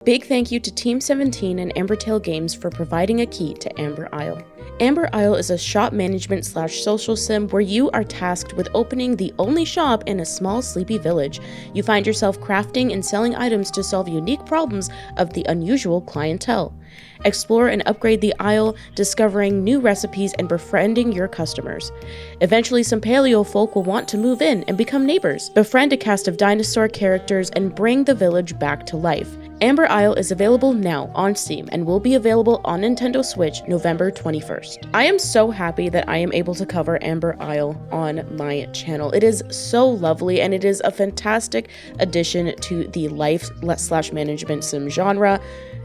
Big thank you to Team 17 and Ambertail Games for providing a key to Amber Isle. Amber Isle is a shop management / social sim where you are tasked with opening the only shop in a small sleepy village. You find yourself crafting and selling items to solve unique problems of the unusual clientele. Explore and upgrade the Isle, discovering new recipes and befriending your customers. Eventually, some Paleofolk will want to move in and become neighbors. Befriend a cast of dinosaur characters and bring the village back to life. Amber Isle is available now on Steam and will be available on Nintendo Switch November 21st. I am so happy that I am able to cover Amber Isle on my channel. It is so lovely and it is a fantastic addition to the life / management sim genre,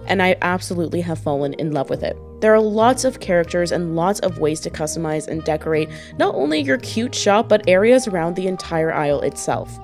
and I absolutely have fallen in love with it. There are lots of characters and lots of ways to customize and decorate not only your cute shop, but areas around the entire Isle itself.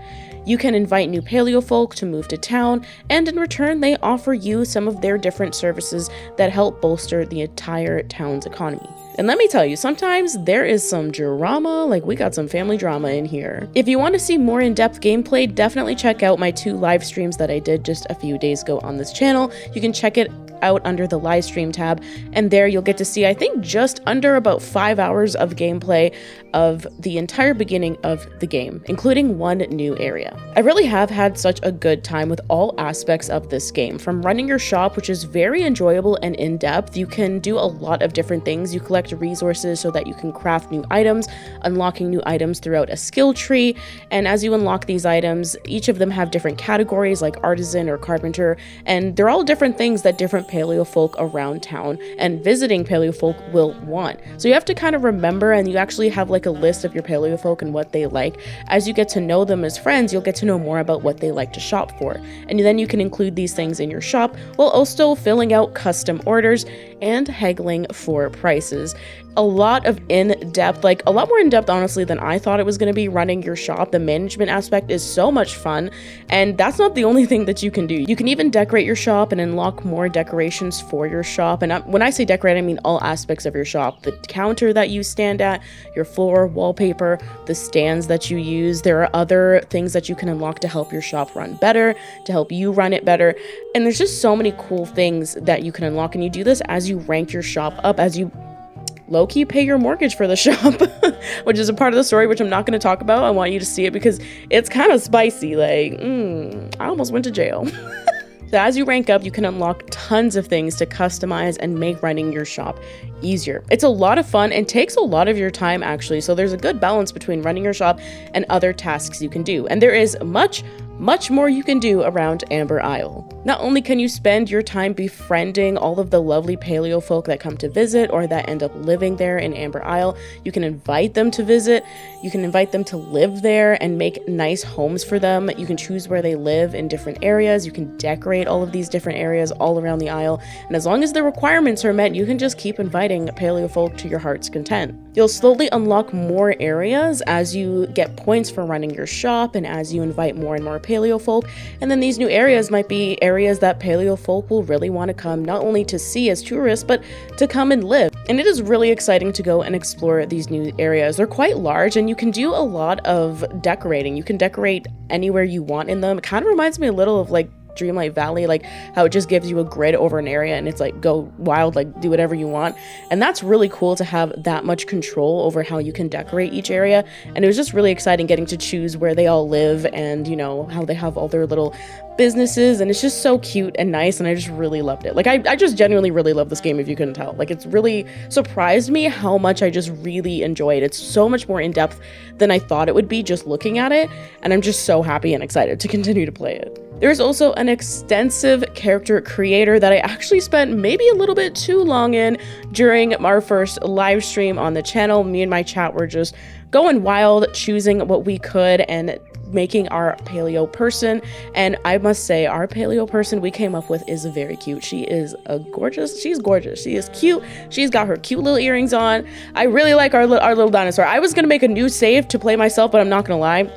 You can invite new Paleofolk to move to town, and in return they offer you some of their different services that help bolster the entire town's economy. And let me tell you, sometimes there is some drama, like we got some family drama in here. If you want to see more in-depth gameplay, definitely check out my 2 live streams that I did just a few days ago on this channel. You can check it out under the live stream tab, and there you'll get to see, I think, just under about 5 hours of gameplay of the entire beginning of the game, including one new area. I really have had such a good time with all aspects of this game, from running your shop, which is very enjoyable and in-depth. You can do a lot of different things. You collect resources so that you can craft new items, unlocking new items throughout a skill tree, and as you unlock these items, each of them have different categories like artisan or carpenter, and they're all different things that different Paleofolk around town and visiting Paleofolk will want. So you have to kind of remember, and you actually have like a list of your Paleofolk and what they like. As you get to know them as friends, you'll get to know more about what they like to shop for. And then you can include these things in your shop while also filling out custom orders and haggling for prices. A lot of in-depth, like a lot more in-depth honestly than I thought it was going to be running your shop. The management aspect is so much fun, and that's not the only thing that you can do. You can even decorate your shop and unlock more decorations for your shop. And when I say decorate, I mean all aspects of your shop. The counter that you stand at, your floor wallpaper, the stands that you use. There are other things that you can unlock to help your shop run better, to help you run it better. And there's just so many cool things that you can unlock, and you do this as you rank your shop up, as you low-key pay your mortgage for the shop, which is a part of the story which I'm not going to talk about. I want you to see it because it's kind of spicy. Like, I almost went to jail. So as you rank up, you can unlock tons of things to customize and make running your shop easier. It's a lot of fun and takes a lot of your time actually, so there's a good balance between running your shop and other tasks you can do. And there is much more you can do around Amber Isle. Not only can you spend your time befriending all of the lovely Paleofolk that come to visit or that end up living there in Amber Isle, you can invite them to visit, you can invite them to live there and make nice homes for them. You can choose where they live in different areas, you can decorate all of these different areas all around the Isle, and as long as the requirements are met, you can just keep inviting Paleofolk to your heart's content. You'll slowly unlock more areas as you get points for running your shop and as you invite more and more Paleofolk, and then these new areas might be areas that Paleofolk will really want to come not only to see as tourists, but to come and live. And it is really exciting to go and explore these new areas. They're quite large and you can do a lot of decorating. You can decorate anywhere you want in them. It kind of reminds me a little of like Dreamlight Valley, like how it just gives you a grid over an area and it's like go wild, like do whatever you want. And that's really cool to have that much control over how you can decorate each area. And it was just really exciting getting to choose where they all live and, you know, how they have all their little businesses, and it's just so cute and nice, and I just really loved it. Like I just genuinely really love this game, if you couldn't tell. Like it's really surprised me how much I just really enjoyed. It's so much more in-depth than I thought it would be just looking at it, and I'm just so happy and excited to continue to play it. There's also an extensive character creator that I actually spent maybe a little bit too long in during our first live stream on the channel. Me and my chat were just going wild, choosing what we could and making our paleo person. And I must say, our paleo person we came up with is very cute. She is she's gorgeous. She is cute. She's got her cute little earrings on. I really like our little dinosaur. I was gonna make a new save to play myself, but I'm not gonna lie,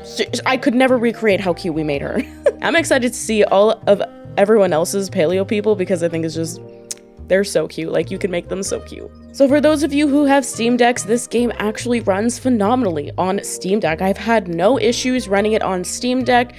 I could never recreate how cute we made her. I'm excited to see all of everyone else's paleo people because I think it's just, they're so cute. Like you can make them so cute. So for those of you who have Steam Decks, this game actually runs phenomenally on Steam Deck. I've had no issues running it on Steam Deck.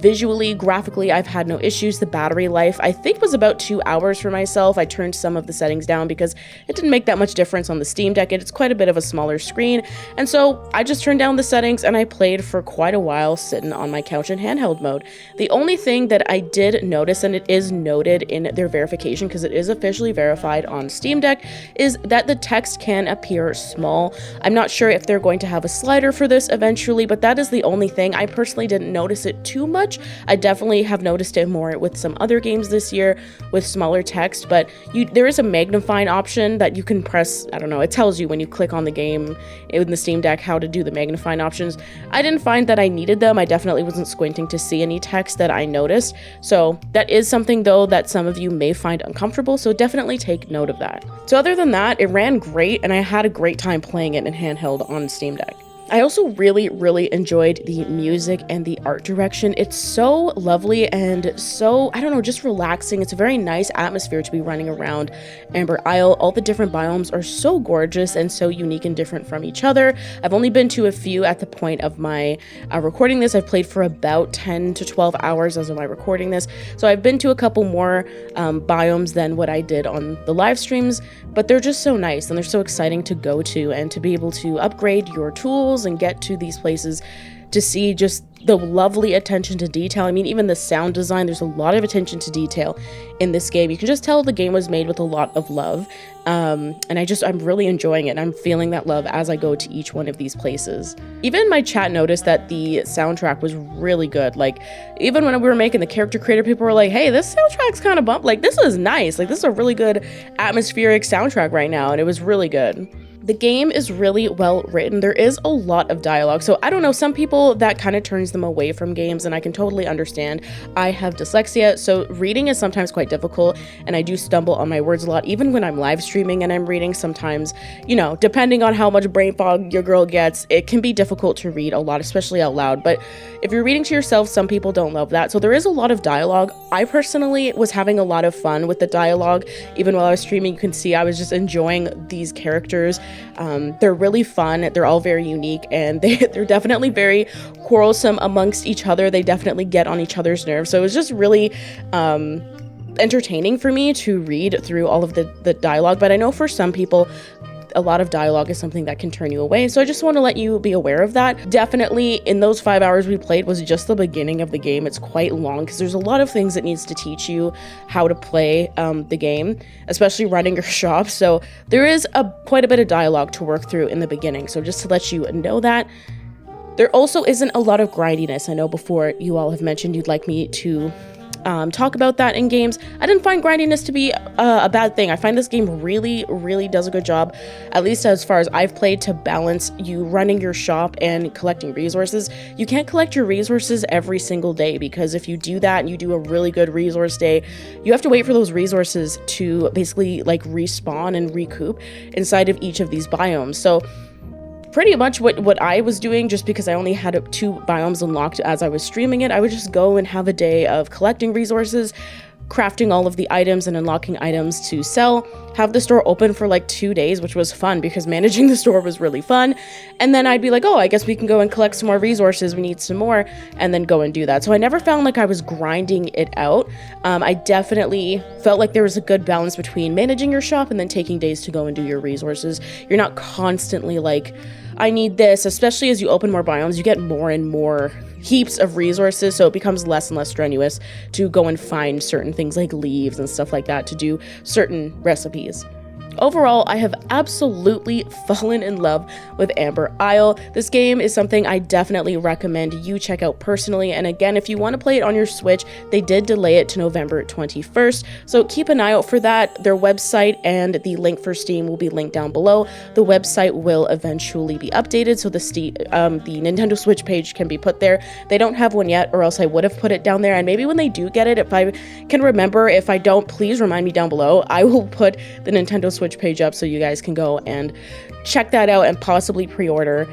Visually, graphically, I've had no issues. The battery life, I think, was about 2 hours for myself. I turned some of the settings down because it didn't make that much difference on the Steam Deck. It's quite a bit of a smaller screen. And so I just turned down the settings and I played for quite a while sitting on my couch in handheld mode. The only thing that I did notice, and it is noted in their verification because it is officially verified on Steam Deck, is that the text can appear small. I'm not sure if they're going to have a slider for this eventually, but that is the only thing. I personally didn't notice it too much. I definitely have noticed it more with some other games this year with smaller text, but there is a magnifying option that you can press. I don't know, it tells you when you click on the game in the Steam Deck how to do the magnifying options. I didn't find that I needed them. I definitely wasn't squinting to see any text that I noticed. So that is something though that some of you may find uncomfortable, so definitely take note of that. So other than that, it ran great and I had a great time playing it in handheld on Steam Deck. I also really enjoyed the music and the art direction. It's so lovely and so, I don't know, just relaxing. It's a very nice atmosphere to be running around Amber Isle. All the different biomes are so gorgeous and so unique and different from each other. I've only been to a few at the point of my recording this. I've played for about 10 to 12 hours as of my recording this. So I've been to a couple more biomes than what I did on the live streams, but they're just so nice and they're so exciting to go to and to be able to upgrade your tools and get to these places to see just the lovely attention to detail. I mean, even the sound design, there's a lot of attention to detail in this game. You can just tell the game was made with a lot of love. And I'm really enjoying it. I'm feeling that love as I go to each one of these places. Even my chat noticed that the soundtrack was really good. Like, even when we were making the character creator, people were like, hey, this soundtrack's kind of bump. Like, this is nice. Like, this is a really good atmospheric soundtrack right now. And it was really good. The game is really well written. There is a lot of dialogue. So I don't know, some people that kind of turns them away from games, and I can totally understand. I have dyslexia, so reading is sometimes quite difficult and I do stumble on my words a lot. Even when I'm live streaming and I'm reading, sometimes, you know, depending on how much brain fog your girl gets, it can be difficult to read a lot, especially out loud. But if you're reading to yourself, some people don't love that. So there is a lot of dialogue. I personally was having a lot of fun with the dialogue. Even while I was streaming, you can see I was just enjoying these characters. They're really fun. They're all very unique, and they're definitely very quarrelsome amongst each other. They definitely get on each other's nerves. So it was just really entertaining for me to read through all of the dialogue. But I know for some people, a lot of dialogue is something that can turn you away. So I just want to let you be aware of that. Definitely in those 5 hours we played was just the beginning of the game. It's quite long because there's a lot of things it needs to teach you how to play the game, especially running your shop. So there is quite a bit of dialogue to work through in the beginning. So just to let you know that. There also isn't a lot of grindiness. I know before you all have mentioned you'd like me to talk about that in games. I didn't find grindiness to be a bad thing. I find this game really does a good job, at least as far as I've played, to balance you running your shop and collecting resources. You can't collect your resources every single day, because if you do that and you do a really good resource day, you have to wait for those resources to basically like respawn and recoup inside of each of these biomes. So pretty much what I was doing, just because I only had 2 biomes unlocked as I was streaming it, I would just go and have a day of collecting resources, crafting all of the items and unlocking items to sell, have the store open for like 2 days, which was fun because managing the store was really fun. And then I'd be like, oh, I guess we can go and collect some more resources. We need some more, and then go and do that. So I never found like I was grinding it out. I definitely felt like there was a good balance between managing your shop and then taking days to go and do your resources. You're not constantly like, I need this, especially as you open more biomes, you get more and more heaps of resources, so it becomes less and less strenuous to go and find certain things like leaves and stuff like that to do certain recipes. Overall, I have absolutely fallen in love with Amber Isle. This game is something I definitely recommend you check out personally. And again, if you want to play it on your Switch, they did delay it to November 21st. So keep an eye out for that. Their website and the link for Steam will be linked down below. The website will eventually be updated, so the Nintendo Switch page can be put there. They don't have one yet, or else I would have put it down there. And maybe when they do get it, if I can remember, if I don't, please remind me down below. I will put the Nintendo Switch page up so you guys can go and check that out and possibly pre-order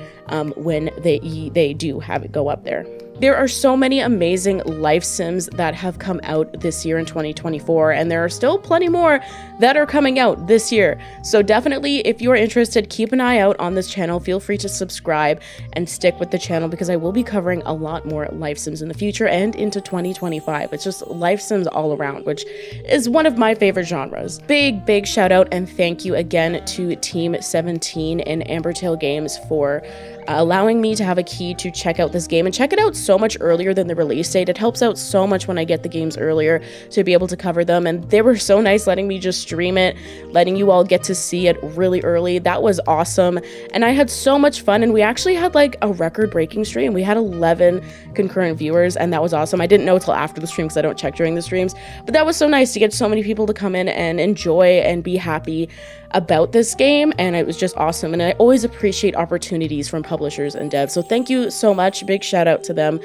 when they do have it go up there. There are so many amazing life sims that have come out this year in 2024, and there are still plenty more that are coming out this year. So definitely, if you're interested, keep an eye out on this channel. Feel free to subscribe and stick with the channel because I will be covering a lot more life sims in the future and into 2025. It's just life sims all around, which is one of my favorite genres. Big shout out and thank you again to Team 17 and Ambertail Games for allowing me to have a key to check out this game and check it out so much earlier than the release date. It helps out so much when I get the games earlier to be able to cover them, and they were so nice letting me just stream it, letting you all get to see it really early. That was awesome, and I had so much fun, and we actually had like a record-breaking stream. We had 11 concurrent viewers, and that was awesome. I didn't know till after the stream because I don't check during the streams, but that was so nice to get so many people to come in and enjoy and be happy about this game, and it was just awesome. And I always appreciate opportunities from publishers and devs, so thank you so much. Big shout out to them.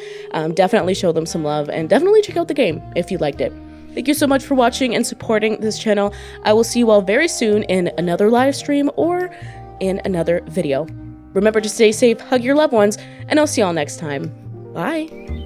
Definitely show them some love, and definitely check out the game if you liked it. Thank you so much for watching and supporting this channel. I will see you all very soon in another live stream or in another video. Remember to stay safe, hug your loved ones, and I'll see you all next time. Bye!